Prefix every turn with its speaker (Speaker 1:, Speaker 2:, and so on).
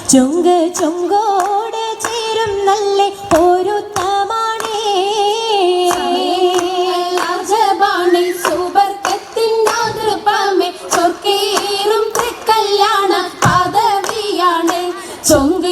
Speaker 1: ചൊങ്ക് ചൊങ്കോട് ചേരും നല്ല ഒരു തമാണേ
Speaker 2: സൂപർക്കത്തിൻ്റെ കൃപമേ ചൊർക്കേറും കല്യാണ പദവിയാണ് ചൊങ്ക്